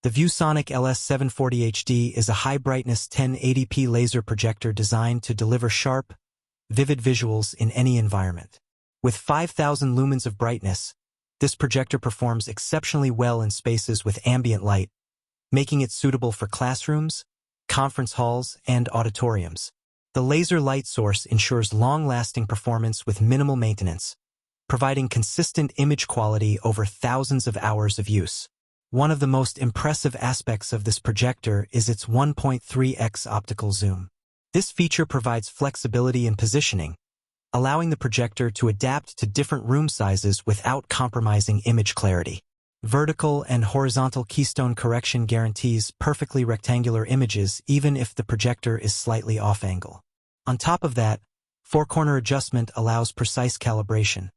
The ViewSonic LS740HD is a high-brightness 1080p laser projector designed to deliver sharp, vivid visuals in any environment. With 5,000 lumens of brightness, this projector performs exceptionally well in spaces with ambient light, making it suitable for classrooms, conference halls, and auditoriums. The laser light source ensures long-lasting performance with minimal maintenance, providing consistent image quality over thousands of hours of use. One of the most impressive aspects of this projector is its 1.3x optical zoom. This feature provides flexibility in positioning, allowing the projector to adapt to different room sizes without compromising image clarity. Vertical and horizontal keystone correction guarantees perfectly rectangular images even if the projector is slightly off-angle. On top of that, four-corner adjustment allows precise calibration,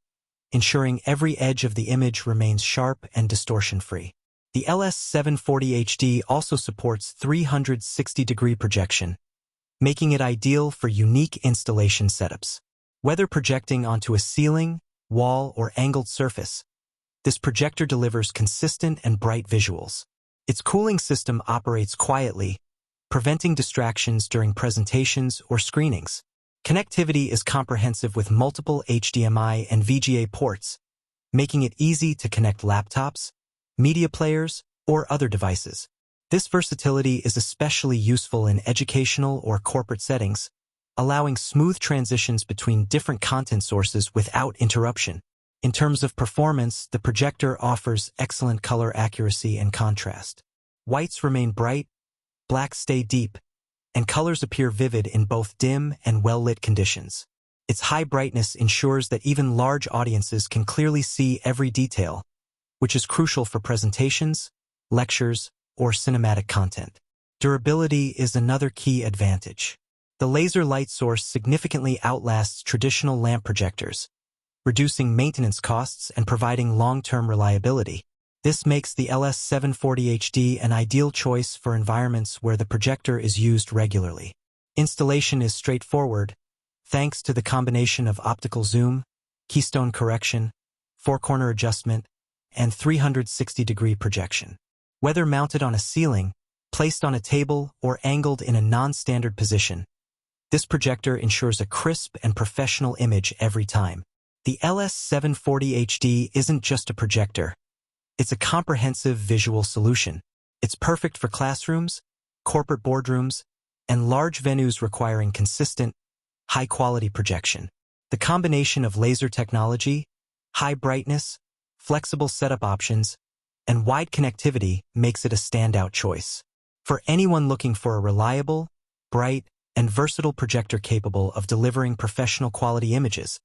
ensuring every edge of the image remains sharp and distortion-free. The LS740HD also supports 360-degree projection, making it ideal for unique installation setups. Whether projecting onto a ceiling, wall, or angled surface, this projector delivers consistent and bright visuals. Its cooling system operates quietly, preventing distractions during presentations or screenings. Connectivity is comprehensive with multiple HDMI and VGA ports, making it easy to connect laptops, media players, or other devices. This versatility is especially useful in educational or corporate settings, allowing smooth transitions between different content sources without interruption. In terms of performance, the projector offers excellent color accuracy and contrast. Whites remain bright, blacks stay deep, and colors appear vivid in both dim and well-lit conditions. Its high brightness ensures that even large audiences can clearly see every detail, which is crucial for presentations, lectures, or cinematic content. Durability is another key advantage. The laser light source significantly outlasts traditional lamp projectors, reducing maintenance costs and providing long-term reliability. This makes the LS740HD an ideal choice for environments where the projector is used regularly. Installation is straightforward, thanks to the combination of optical zoom, keystone correction, four-corner adjustment, and 360-degree projection. Whether mounted on a ceiling, placed on a table, or angled in a non-standard position, this projector ensures a crisp and professional image every time. The LS740HD isn't just a projector. It's a comprehensive visual solution. It's perfect for classrooms, corporate boardrooms, and large venues requiring consistent, high-quality projection. The combination of laser technology, high brightness, flexible setup options, and wide connectivity makes it a standout choice. For anyone looking for a reliable, bright, and versatile projector capable of delivering professional quality images,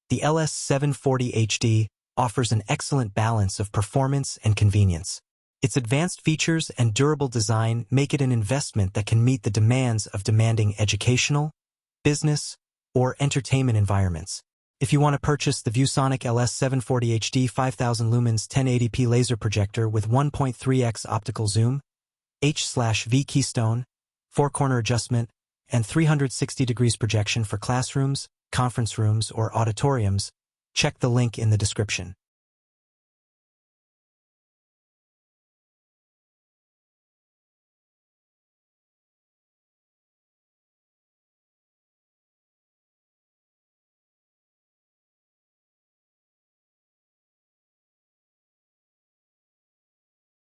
the LS740HD offers an excellent balance of performance and convenience. Its advanced features and durable design make it an investment that can meet the demands of demanding educational, business, or entertainment environments. If you want to purchase the ViewSonic LS740HD 5000 lumens 1080p laser projector with 1.3x optical zoom, H/V keystone, four-corner adjustment, and 360 degrees projection for classrooms, conference rooms, or auditoriums, check the link in the description.